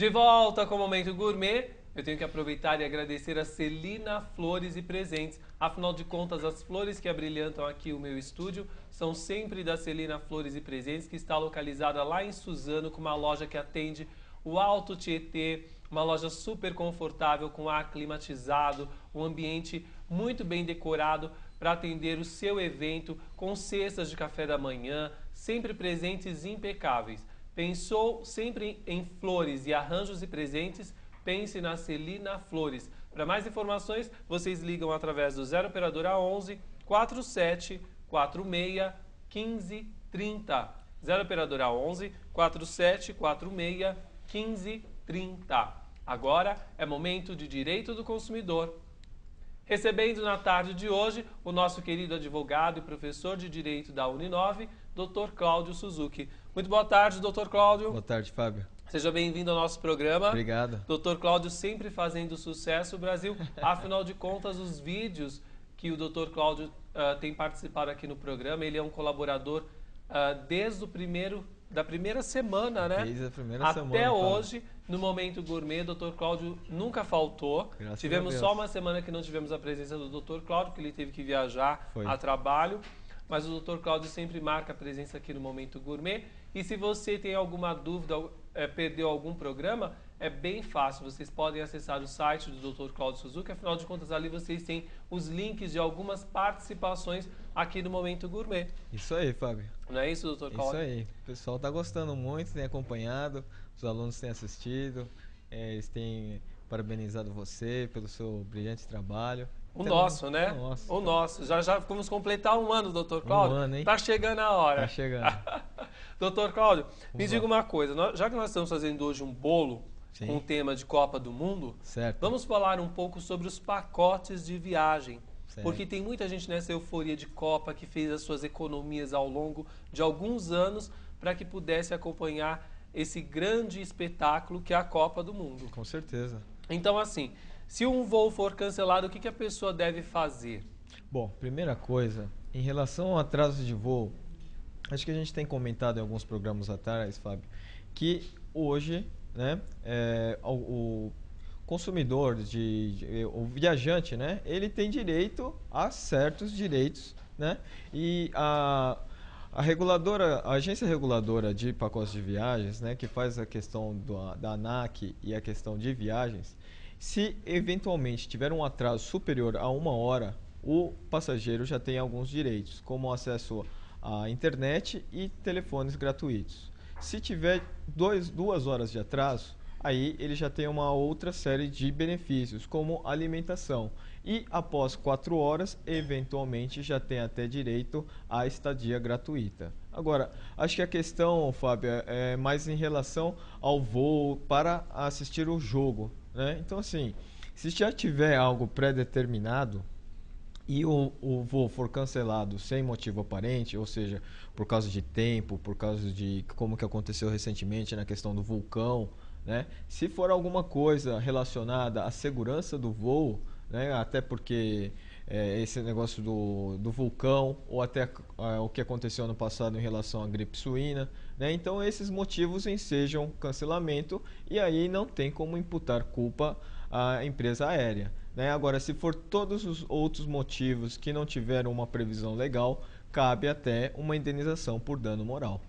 De volta com o Momento Gourmet, eu tenho que aproveitar e agradecer a Celina Flores e Presentes. Afinal de contas, as flores que abrilhantam aqui o meu estúdio são sempre da Celina Flores e Presentes, que está localizada lá em Suzano, com uma loja que atende o Alto Tietê, uma loja super confortável, com ar climatizado, um ambiente muito bem decorado para atender o seu evento, com cestas de café da manhã, sempre presentes impecáveis. Pensou sempre em flores e arranjos e presentes? Pense na Celina Flores. Para mais informações, vocês ligam através do 0 operadora 11 47 46 15 30. 0 operadora 11 47 46 15 30. Agora é momento de Direito do Consumidor. Recebendo na tarde de hoje o nosso querido advogado e professor de Direito da Uninove, Dr. Cláudio Suzuki. Muito boa tarde, Dr. Cláudio. Boa tarde, Fábio. Seja bem-vindo ao nosso programa. Obrigado. Dr. Cláudio sempre fazendo sucesso no Brasil. Afinal de contas, os vídeos que o Dr. Cláudio tem participado aqui no programa, ele é um colaborador desde da primeira semana, né? Desde a primeira semana. Até hoje, no Momento Gourmet, o Dr. Cláudio nunca faltou. Graças Tivemos a Deus. só uma semana que não tivemos a presença do Dr. Cláudio, porque ele teve que viajar a trabalho. Mas o Dr. Cláudio sempre marca a presença aqui no Momento Gourmet. E se você tem alguma dúvida, perdeu algum programa, é bem fácil. Vocês podem acessar o site do Dr. Cláudio Suzuki. Afinal de contas, ali vocês têm os links de algumas participações aqui no Momento Gourmet. Isso aí, Fábio. Não é isso, Dr. Cláudio? Isso aí. O pessoal está gostando muito, tem acompanhado, os alunos têm assistido, eles têm parabenizado você pelo seu brilhante trabalho. O nosso, né? O nosso. Já vamos completar um ano, Dr. Cláudio. Um ano, hein? Tá chegando a hora. Tá chegando. Dr. Cláudio, me diga uma coisa. Já que nós estamos fazendo hoje um bolo com o tema de Copa do Mundo, certo, vamos falar um pouco sobre os pacotes de viagem. Certo. Porque tem muita gente nessa euforia de Copa que fez as suas economias ao longo de alguns anos para que pudesse acompanhar esse grande espetáculo que é a Copa do Mundo. Com certeza. Então, assim, se um voo for cancelado, o que a pessoa deve fazer? Bom, primeira coisa, em relação ao atraso de voo, acho que a gente tem comentado em alguns programas atrás, Fábio, que hoje, né, o consumidor, o viajante, né, ele tem direito a certos direitos, né, e a agência reguladora de pacotes de viagens, né, que faz a questão da ANAC e a questão de viagens, se eventualmente tiver um atraso superior a 1 hora, o passageiro já tem alguns direitos, como acesso à internet e telefones gratuitos. Se tiver 2 horas de atraso, aí ele já tem uma outra série de benefícios, como alimentação. E após 4 horas, eventualmente já tem até direito à estadia gratuita. Agora, acho que a questão, Fábio, é mais em relação ao voo para assistir o jogo, né? Então, assim, se já tiver algo pré-determinado e o voo for cancelado sem motivo aparente, ou seja, por causa de tempo, por causa de como que aconteceu recentemente na questão do vulcão, né? Se for alguma coisa relacionada à segurança do voo, né? Até porque esse negócio do vulcão, ou até o que aconteceu no passado em relação à gripe suína, né? Então esses motivos ensejam cancelamento e aí não tem como imputar culpa à empresa aérea, né? Agora, se for todos os outros motivos que não tiveram uma previsão legal, cabe até uma indenização por dano moral.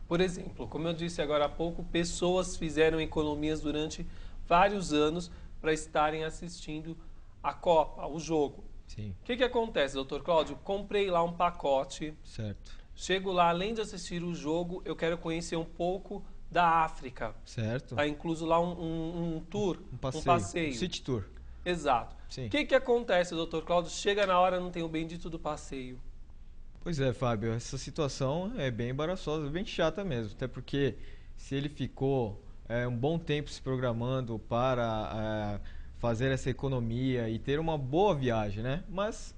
Por exemplo, como eu disse agora há pouco, pessoas fizeram economias durante vários anos para estarem assistindo a Copa, o jogo. Sim. O que acontece, Dr. Cláudio? Comprei lá um pacote. Certo. Chego lá, além de assistir o jogo, eu quero conhecer um pouco da África. Certo. Está incluso lá um tour, um passeio. Um city tour. Exato. Sim. O que acontece, Dr. Cláudio? Chega na hora, não tem o bendito do passeio. Pois é, Fábio, essa situação é bem embaraçosa, bem chata mesmo, até porque se ele ficou um bom tempo se programando para fazer essa economia e ter uma boa viagem, né? Mas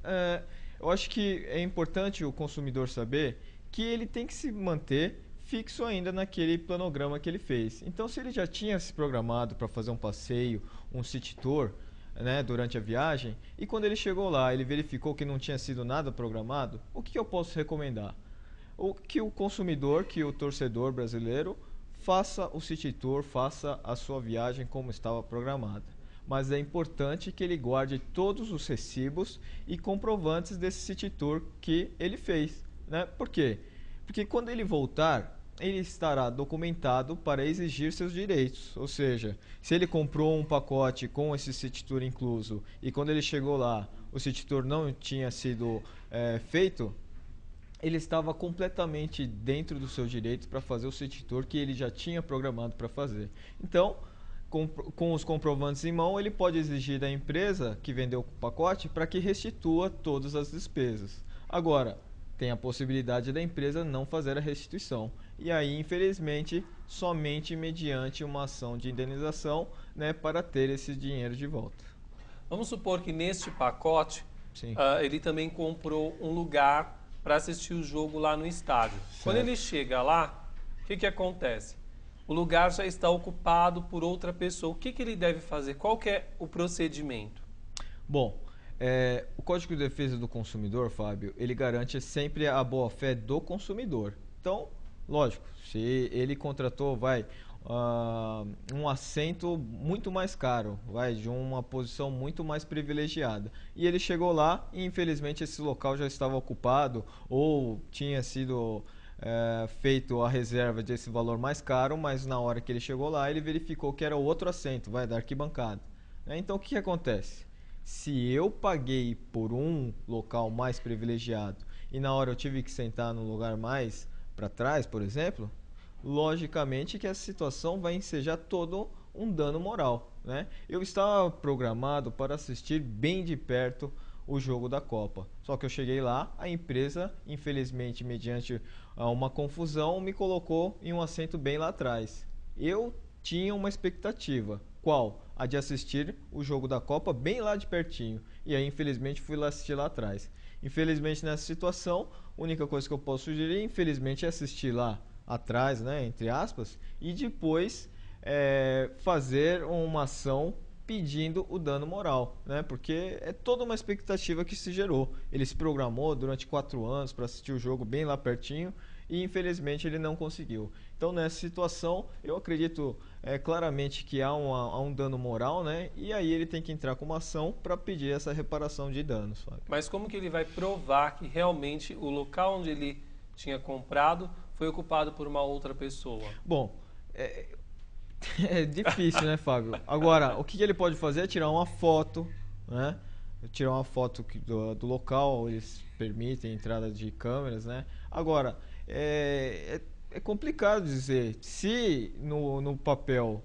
eu acho que é importante o consumidor saber que ele tem que se manter fixo ainda naquele planograma que ele fez. Então, se ele já tinha se programado para fazer um passeio, um city tour, né, durante a viagem, e quando ele chegou lá, ele verificou que não tinha sido nada programado, o que eu posso recomendar? Que o consumidor, que o torcedor brasileiro faça o City Tour, faça a sua viagem como estava programada. Mas é importante que ele guarde todos os recibos e comprovantes desse City Tour que ele fez, né? Por quê? Porque quando ele voltar, ele estará documentado para exigir seus direitos. Ou seja, se ele comprou um pacote com esse City Tour incluso e quando ele chegou lá, o City Tour não tinha sido feito, ele estava completamente dentro do seu direito para fazer o City Tour que ele já tinha programado para fazer. Então, com os comprovantes em mão, ele pode exigir da empresa que vendeu o pacote para que restitua todas as despesas. Agora, tem a possibilidade da empresa não fazer a restituição. E aí, infelizmente, somente mediante uma ação de indenização, né, para ter esse dinheiro de volta. Vamos supor que neste pacote, ele também comprou um lugar para assistir o jogo lá no estádio. Certo. Quando ele chega lá, o que acontece? O lugar já está ocupado por outra pessoa. O que ele deve fazer? Qual que é o procedimento? Bom, o Código de Defesa do Consumidor, Fábio, ele garante sempre a boa-fé do consumidor. Então, lógico, se ele contratou, um assento muito mais caro, de uma posição muito mais privilegiada. E ele chegou lá e infelizmente esse local já estava ocupado ou tinha sido feito a reserva desse valor mais caro, mas na hora que ele chegou lá ele verificou que era outro assento, da arquibancada. Então o que acontece? Se eu paguei por um local mais privilegiado e na hora eu tive que sentar no lugar mais para trás, por exemplo, logicamente que essa situação vai ensejar todo um dano moral, né? Eu estava programado para assistir bem de perto o jogo da Copa, só que eu cheguei lá, a empresa, infelizmente, mediante uma confusão, me colocou em um assento bem lá atrás. Eu tinha uma expectativa, qual? A de assistir o jogo da Copa bem lá de pertinho, e aí infelizmente fui lá assistir lá atrás. Infelizmente nessa situação, a única coisa que eu posso sugerir, infelizmente, é assistir lá atrás, né, entre aspas, e depois fazer uma ação pedindo o dano moral, né, porque é toda uma expectativa que se gerou. Ele se programou durante 4 anos para assistir o jogo bem lá pertinho e infelizmente ele não conseguiu. Então nessa situação eu acredito claramente que há um dano moral, né, e aí ele tem que entrar com uma ação para pedir essa reparação de danos. Fábio. Mas como que ele vai provar que realmente o local onde ele tinha comprado foi ocupado por uma outra pessoa? Bom, é difícil, né, Fábio? Agora, o que ele pode fazer é tirar uma foto, né? Tirar uma foto do local, eles permitem a entrada de câmeras, né? Agora, é complicado dizer. Se no papel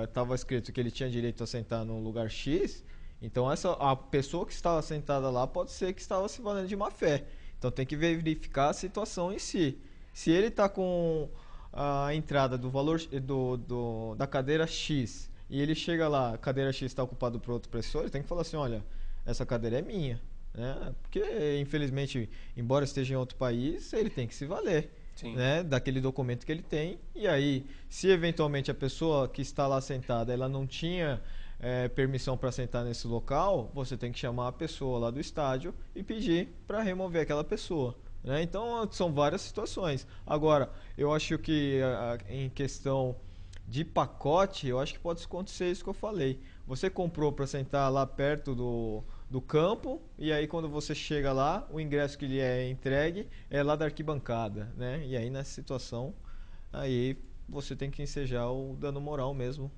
estava escrito que ele tinha direito a sentar no lugar X, então a pessoa que estava sentada lá pode ser que estava se valendo de má fé. Então tem que verificar a situação em si. Se ele está com a entrada do valor da cadeira X e ele chega lá, a cadeira X está ocupada por outra pessoa, ele tem que falar assim, olha, essa cadeira é minha, né? Porque infelizmente, embora esteja em outro país, ele tem que se valer, né, daquele documento que ele tem. E aí, se eventualmente a pessoa que está lá sentada, ela não tinha permissão para sentar nesse local, você tem que chamar a pessoa lá do estádio e pedir para remover aquela pessoa. Então são várias situações. Agora, eu acho que em questão de pacote, eu acho que pode acontecer isso que eu falei. Você comprou para sentar lá perto do campo e aí quando você chega lá, o ingresso que lhe é entregue é lá da arquibancada, né? E aí nessa situação, aí você tem que ensejar o dano moral mesmo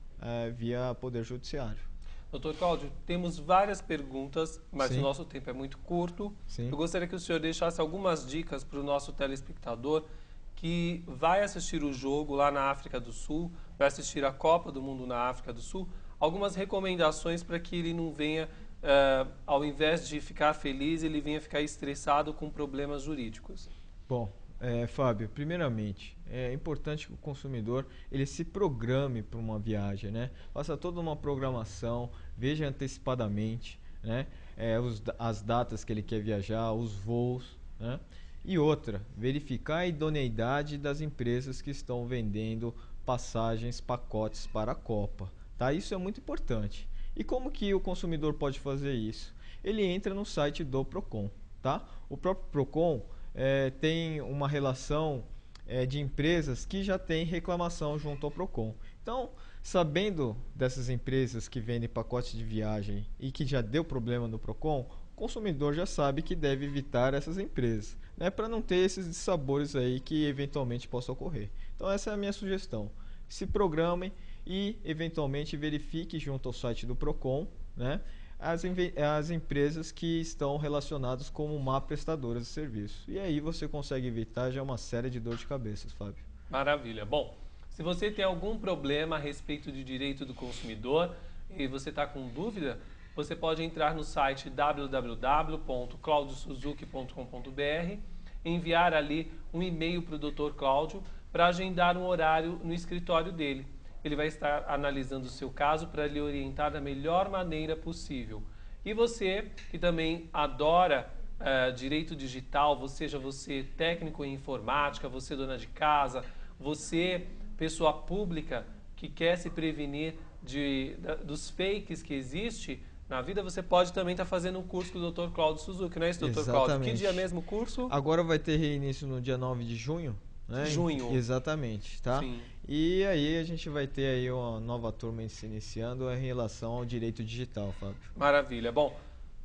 via Poder Judiciário. Doutor Cláudio, temos várias perguntas, mas Sim. o nosso tempo é muito curto. Sim. Eu gostaria que o senhor deixasse algumas dicas para o nosso telespectador que vai assistir o jogo lá na África do Sul, vai assistir a Copa do Mundo na África do Sul, algumas recomendações para que ele não venha, ao invés de ficar feliz, ele venha ficar estressado com problemas jurídicos. Bom, Fábio, primeiramente, é importante que o consumidor ele se programe para uma viagem, né? Faça toda uma programação, veja antecipadamente, né? As datas que ele quer viajar, os voos, né? E outra, verificar a idoneidade das empresas que estão vendendo passagens, pacotes para a Copa, tá? Isso é muito importante. E como que o consumidor pode fazer isso? Ele entra no site do Procon, tá? O próprio Procon tem uma relação de empresas que já têm reclamação junto ao Procon. Então, sabendo dessas empresas que vendem pacotes de viagem e que já deu problema no Procon, o consumidor já sabe que deve evitar essas empresas, né, para não ter esses dissabores aí que eventualmente possam ocorrer. Então, essa é a minha sugestão. Se programem e eventualmente verifique junto ao site do Procon, né, as empresas que estão relacionadas como má prestadoras de serviço. E aí você consegue evitar já uma série de dor de cabeça, Fábio. Maravilha. Bom, se você tem algum problema a respeito de direito do consumidor e você está com dúvida, você pode entrar no site www.claudiosuzuki.com.br, enviar ali um e-mail para o Dr. Cláudio para agendar um horário no escritório dele. Ele vai estar analisando o seu caso para lhe orientar da melhor maneira possível. E você, que também adora direito digital, seja você técnico em informática, você dona de casa, você pessoa pública que quer se prevenir dos fakes que existem na vida, você pode também estar fazendo um curso com o Dr. Cláudio Suzuki, não é isso, Dr. Cláudio? Que dia mesmo o curso? Agora vai ter reinício no dia 9 de junho. Né? Junho. Exatamente, tá? Sim. E aí a gente vai ter aí uma nova turma se iniciando em relação ao direito digital, Fábio. Maravilha. Bom,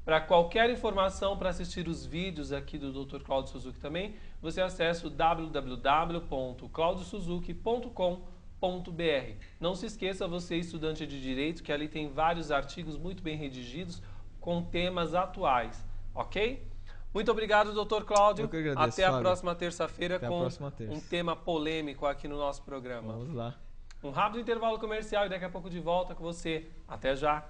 para qualquer informação, para assistir os vídeos aqui do Dr. Cláudio Suzuki também, você acessa o www.claudiosuzuki.com.br. Não se esqueça, você estudante de direito, que ali tem vários artigos muito bem redigidos com temas atuais, ok? Muito obrigado, Dr. Cláudio. Eu que agradeço, Até a Fábio. próxima terça-feira com terça. um tema polêmico aqui no nosso programa. Vamos lá. Um rápido intervalo comercial e daqui a pouco de volta com você. Até já.